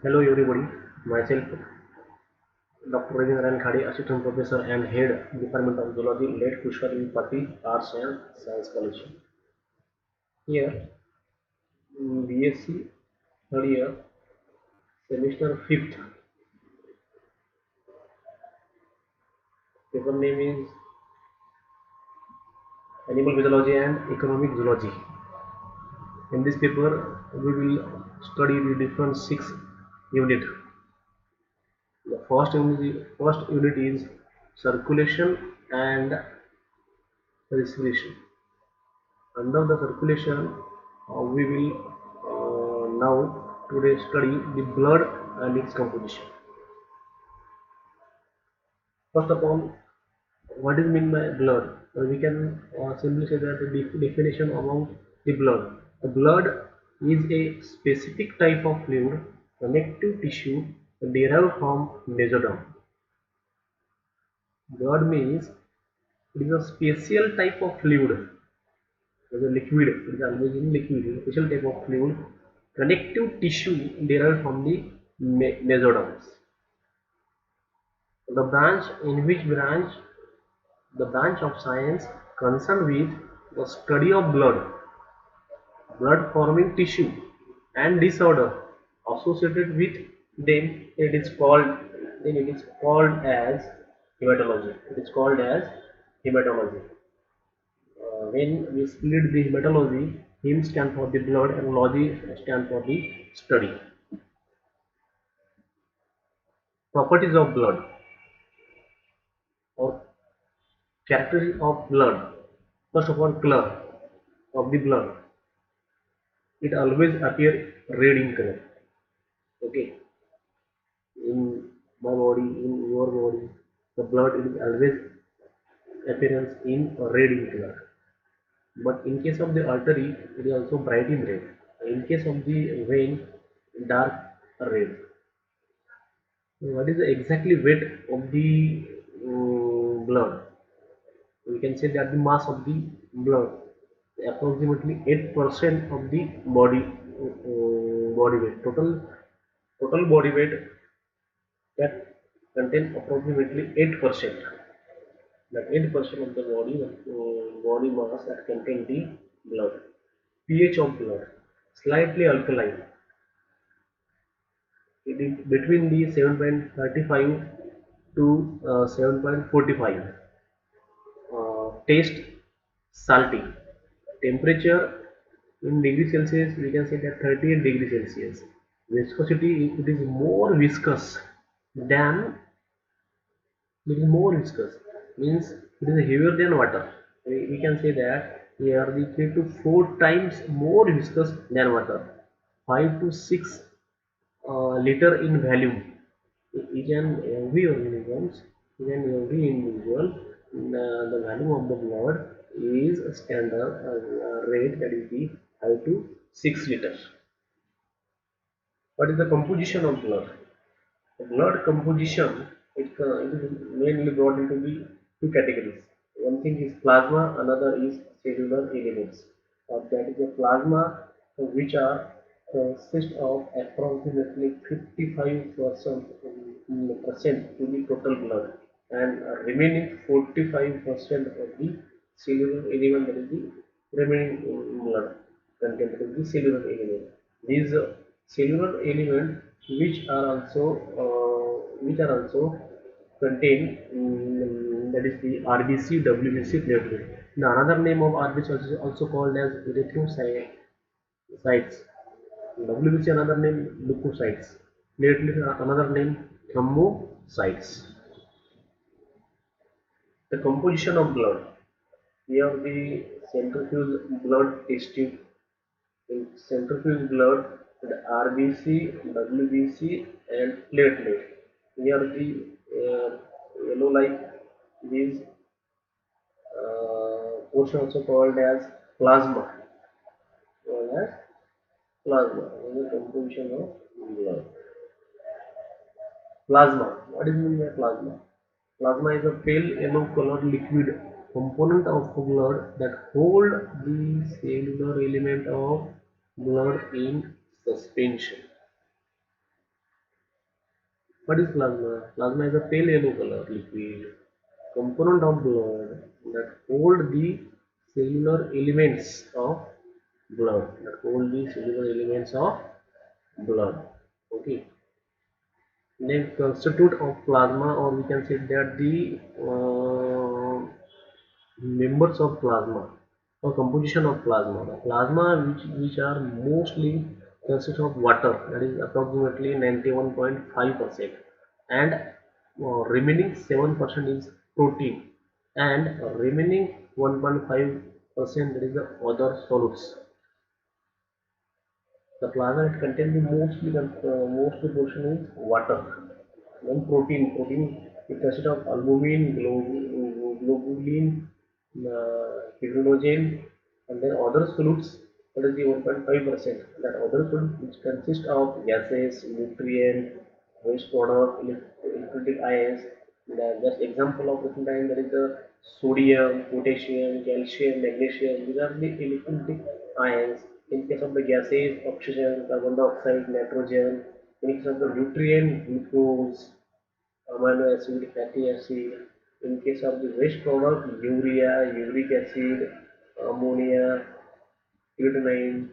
Hello everybody, myself Dr. Ravindran Khade, Assistant Professor and Head Department of Zoology, late Pushkar Pati, Arts and Science College. Here, BSc third year, semester 5th. Paper name is Animal Physiology and Economic Zoology. In this paper, we will study the different six units. The first unit is circulation and respiration. Under the circulation, we will now today study the blood and its composition. First of all, what is meant by blood? We can simply say that the definition about the blood. The blood is a specific type of fluid, connective tissue derived from mesoderm. Blood means it is a special type of fluid. It is a liquid. It is always in liquid. It is a special type of fluid, connective tissue derived from the mesoderms. The branch in which branch the branch of science concerned with the study of blood forming tissue and disorder associated with them, it is called as hematology. It is called as hematology. When we split the hematology, hem stand for the blood and logy stand for the study. Properties of blood or characteristics of blood. First of all, color of the blood. It always appear red in color. Okay, in my body, in your body, the blood is always appearance in red in color. But in case of the artery, it is also bright in red. In case of the vein, dark red. What is the exactly weight of the blood? We can say that the mass of the blood approximately 8% of the body weight. Total body weight that contain approximately 8%. That 8% of the body mass that contain the blood. pH of blood slightly alkaline. It is between the 7.35 to 7.45. Taste salty. Temperature in degree Celsius we can say that 38 degree Celsius. Viscosity, it is more viscous than it is more viscous means it is heavier than water. We can say that here the 3 to 4 times more viscous than water. 5 to 6 liter in volume. Each and every organisms, each and every individual, the volume of the blood is a standard rate, that is the 5 to 6 liters. What is the composition of blood? The blood composition, it is mainly brought into the two categories. One thing is plasma, another is cellular elements. That is the plasma, which are consist of approximately 55% percent to the total blood, and remaining 45% of the cellular element, that is the remaining blood content of the cellular element. These cellular element which are also contain that is the RBC, WBC, platelet. The another name of RBC is also called as erythrocytes. WBC another name leukocytes. Platelet another name thrombocytes. The composition of blood. Here the centrifuge blood test tube. In centrifuge blood, the RBC, WBC, and platelet. Here the yellow light is portion also called as plasma. Called as plasma. This is the composition of blood. Plasma. What is meant by plasma? Plasma is a pale yellow colored liquid component of blood that hold the cellular element of blood in suspension. What is plasma? Plasma is a pale yellow color liquid component of blood that hold the cellular elements of blood. Okay. Then constitute of plasma, or we can say that the members of plasma or composition of plasma. The plasma which are mostly consist of water, that is approximately 91.5%, and remaining 7% is protein, and remaining 1.5% that is the other solids. The plasma it contains the mostly portion is water. Then protein it consists of albumin, globulin, hydrogen, and then other solids, that is the 1.5%. That other solids which consist of gases, nutrient, waste product, electrolytic ions. Just example of different ions, that is the sodium, potassium, calcium, magnesium. These are the electrolytic ions. In case of the gases, oxygen, carbon dioxide, nitrogen. In case of the nutrient, glucose, amino acid, fatty acid. In case of the waste product, urea, uric acid, ammonia, glutamine.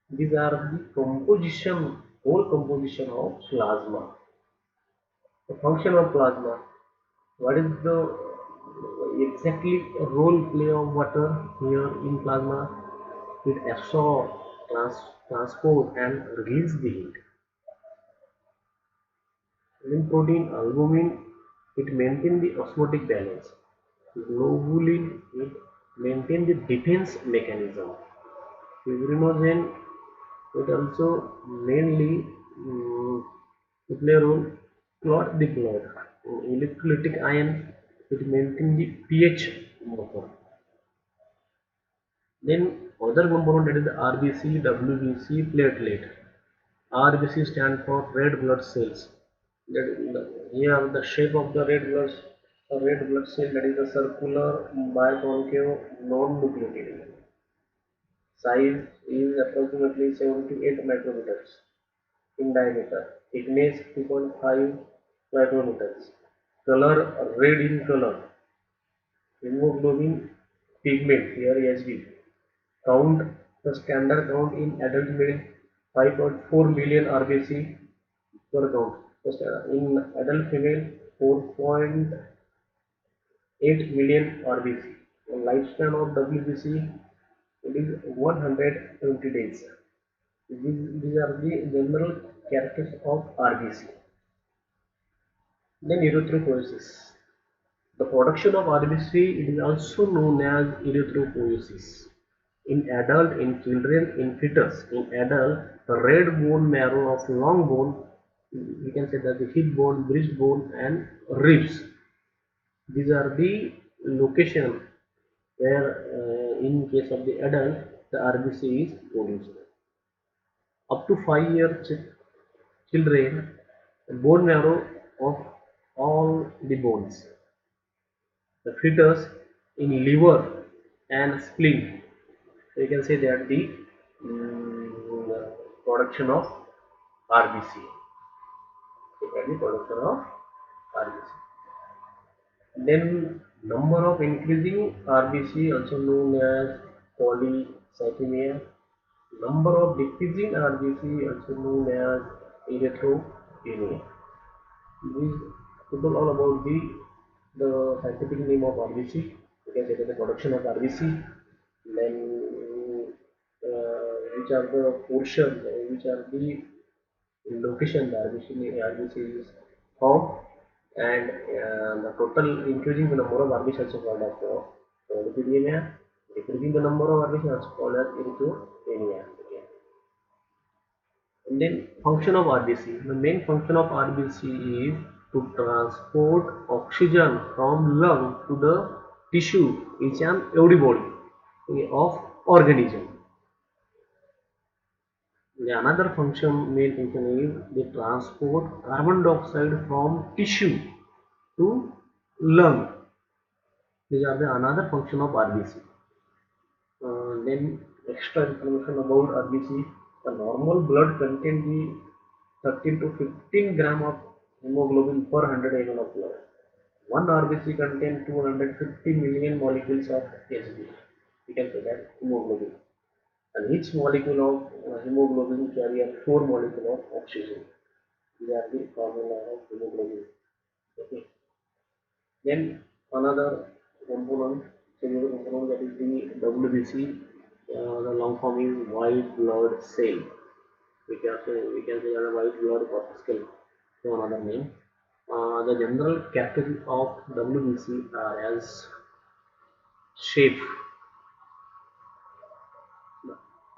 These are the whole composition of plasma. The function of plasma. What is the exactly role play of water here in plasma? It absorbs, transport, and release the heat. In protein, albumin, it maintains the osmotic balance. Globulin, it maintains the defense mechanism. Fibrinogen, it also mainly play a role clot the blood. Electrolytic ion, it maintains the pH marker. Then other component, that is the RBC, WBC, platelet. RBC stand for red blood cells. Here the shape of the red blood cell, that is a circular biconcave non-nucleated. Size is approximately 7 to 8 micrometers in diameter. Thickness 2.5 micrometers. Color red in color. Hemoglobin pigment, here HB. Count, the standard count in adult male 5.4 million RBC per count. In adult female 4.8 million RBC. The lifespan of WBC, it is 120 days. These are the general characters of RBC. Then erythropoiesis. The production of RBC, it is also known as erythropoiesis. In adult, in children, in fetus, in adult, the red bone marrow of long bone, we can say that the hip bone, breastbone, and ribs. These are the location where, in case of the adult, the RBC is produced. Up to 5 year children, bone marrow of all the bones. The fetus in liver and spleen. So you can say that the production of RBC. The production of RBC. Then number of increasing RBC, also known as polycythemia. Number of decreasing RBC, also known as erythropenia. These total all about the scientific name of RBC. You can say that the production of RBC. Then which are the portion, which are the location the RBC is found, and the total increasing the number of RBC also called as lipidemia, decreasing the number of RBC also called as erythropenia. Okay. And then function of RBC. The main function of RBC is to transport oxygen from lung to the tissue, each and every body, okay, of organism. The another main function is they transport carbon dioxide from tissue to lung. These are the another function of RBC. Then extra information about RBC. The normal blood contains the 13 to 15 gram of hemoglobin per 100 ml of blood. One RBC contains 250 million molecules of Hb. We can say that hemoglobin. And each molecule of hemoglobin carries 4 molecules of oxygen. These are the formula of hemoglobin. Okay. Then another component, cellular component, that is the WBC. The long form is white blood cell. We can say that white blood corpuscle. So another name. The general characteristics of WBC are as shape,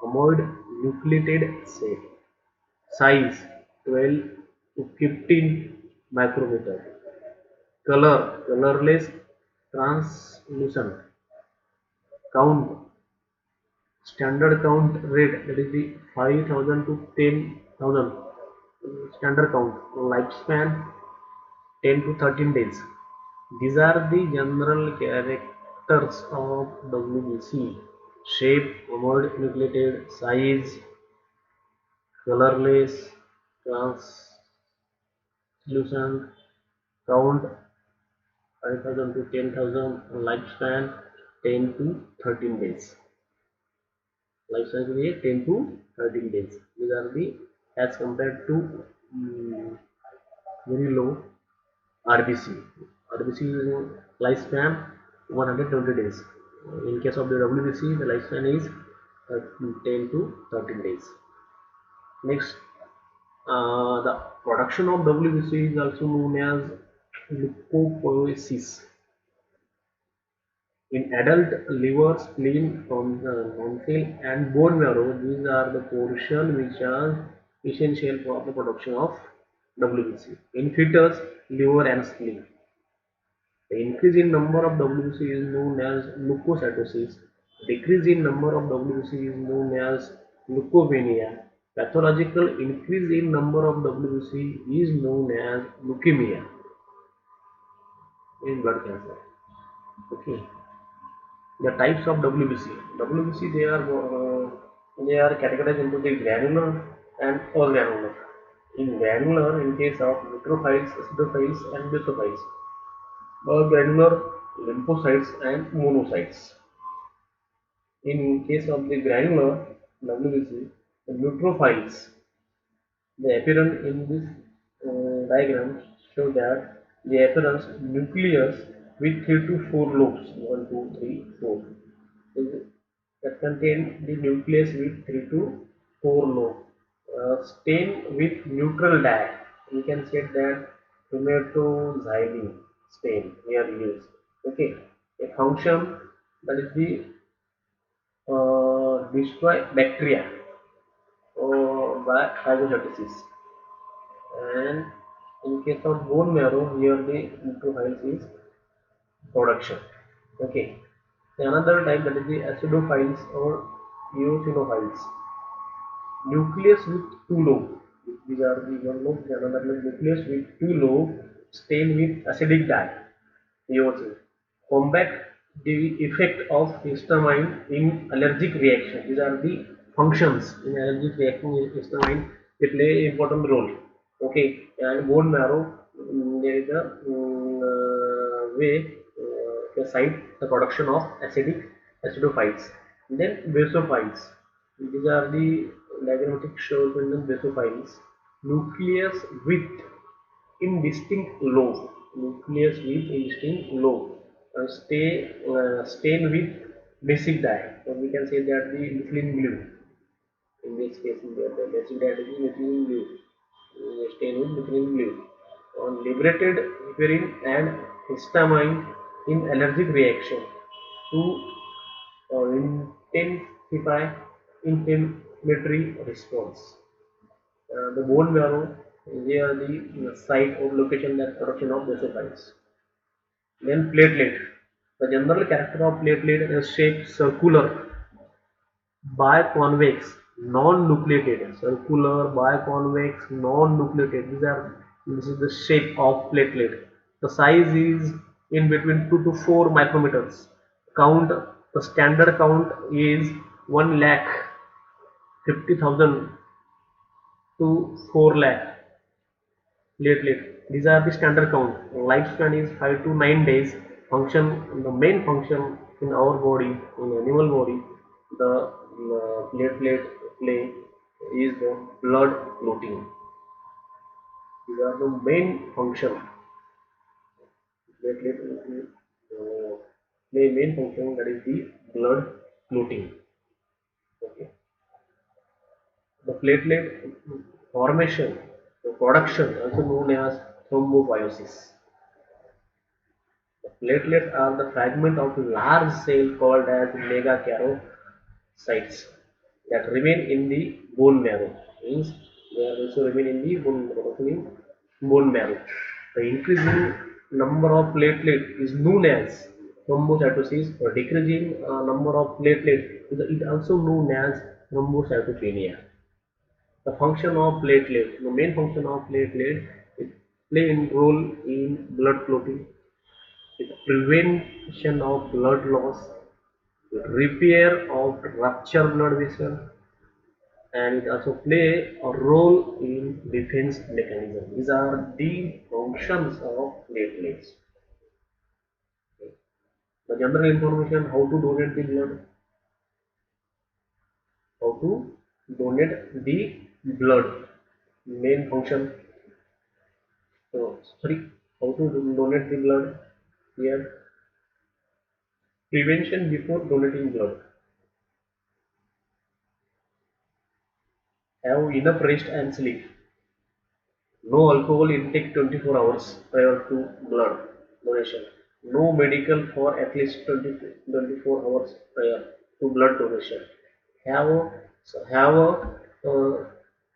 ammoid nucleated shape, size 12 to 15 micrometer, colorless, translucent, count, standard count rate, that is the 5,000 to 10,000 standard count, lifespan 10 to 13 days. These are the general characters of WBC: shape, ammoid nucleated, size, colorless, translucent, count 5,000 to 10,000, lifespan 10 to 13 days. Lifespan is 10 to 13 days. These are the, as compared to very low RBC. RBC is lifespan 120 days. In case of the WBC, the lifespan is 10 to 13 days. Next, the production of WBC is also known as leukopoiesis. In adult liver, spleen, tonsil, and bone marrow, these are the portions which are essential for the production of WBC. In fetus, liver and spleen. The increase in number of WBC is known as leukocytosis. Decrease in number of WBC is known as leukopenia. Pathological increase in number of WBC is known as leukemia in blood cancer. Okay. The types of WBC. WBC, they are categorized into the granular and agranular. In granular, in case of neutrophils, acidophils, and basophils. Granular, lymphocytes and monocytes. In case of the granular WBC, the neutrophils, the appearance in this diagram show that the appearance nucleus with 3 to 4 lobes, 1, 2, 3, 4, that contain the nucleus with 3 to 4 lobes. Stain with neutral dye. We can say that hematoxylin stain we are used. Okay, a function, that is the destroy bacteria by phagocytosis. And in case of bone marrow, here the neutrophils is production. Okay, another type, that is the acidophils or eosinophils. Nucleus with two lobes. These are the one lobe, another lobe. Nucleus with two lobes, stained with acidic dye. EOC. Combat the effect of histamine in allergic reaction. These are the functions in allergic reaction in histamine. They play an important role. Okay, and bone marrow, there is a way, the site, the production of acidophiles. Then basophiles. These are the diagrammatic shows in the basophiles. Nucleus with indistinct lobe. Nucleus with indistinct lobe. Stain with basic dye. So we can say that the methylene blue. In this case, the basic dye is methylene blue. Stain with methylene blue. On liberated heparin and histamine in allergic reaction to intensify inflammatory response. The bone marrow, they are the site or location that production of basophils. Then platelet. The general character of platelet is shape circular, biconvex, non-nucleated. Circular, biconvex, non-nucleated. This is the shape of platelet. The size is in between 2 to 4 micrometers. Count, the standard count is 1,50,000 to 4 lakh. platelet. These are the standard count. Lifespan is 5 to 9 days. Function, the main function in our body, in animal body, the platelet play is the blood clotting. These are the main function. Platelet play main function, that is the blood clotting. Okay. The platelet formation, the production, also known as thrombopoiesis. The platelets are the fragment of large cell called as megakaryocytes that remain in the bone marrow. Means they are also remain in the bone marrow. The increasing number of platelets is known as thrombocytosis, or decreasing number of platelets is also known as thrombocytopenia. The function of platelet, the main function of platelet, is play a role in blood clotting, prevention of blood loss, repair of ruptured blood vessel, and it also play a role in defense mechanism. These are the functions of platelets. The general information: how to donate the blood, how to donate the blood, main function. So sorry, how to donate the blood here. Prevention before donating blood. Have enough rest and sleep. No alcohol intake 24 hours prior to blood donation. No medical for at least 24 hours prior to blood donation. Have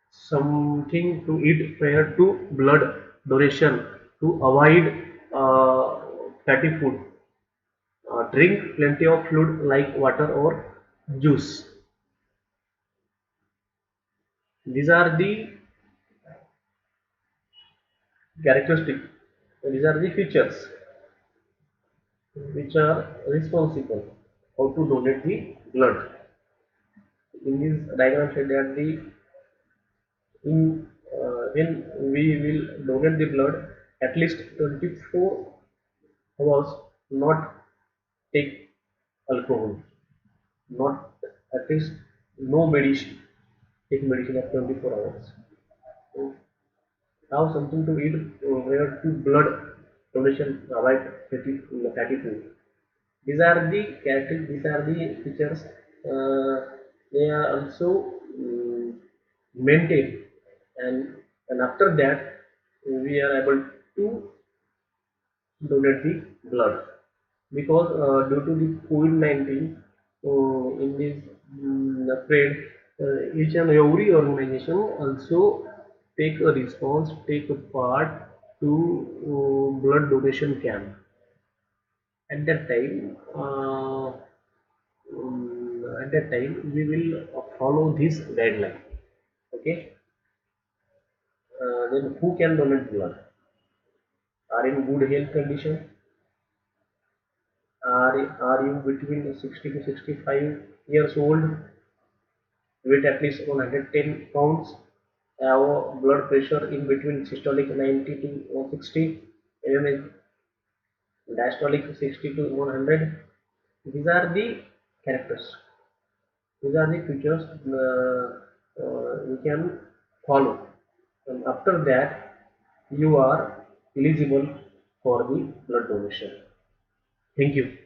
something to eat prior to blood donation to avoid fatty food. Drink plenty of fluid like water or juice. These are the characteristics. These are the features which are responsible how to donate the blood. In this diagram said that when we will donate the blood, at least 24 hours not take alcohol, not at least no medicine, take medicine at 24 hours. So, have something to eat prior to blood donation, avoid fatty food. These are the characteristics, these are the features. uh, they are also maintained, and after that we are able to donate the blood, because due to the COVID-19, in this trend, each and every organization also take a part to blood donation camp. At that time, we will follow this guideline. Okay. Then who can donate blood? Are in good health condition? Are you between 60 to 65 years old? Weight at least 110 pounds? Have blood pressure in between systolic 90 to 160, and diastolic 60 to 100. These are the characters. These are the features we can follow, and after that you are eligible for the blood donation. Thank you.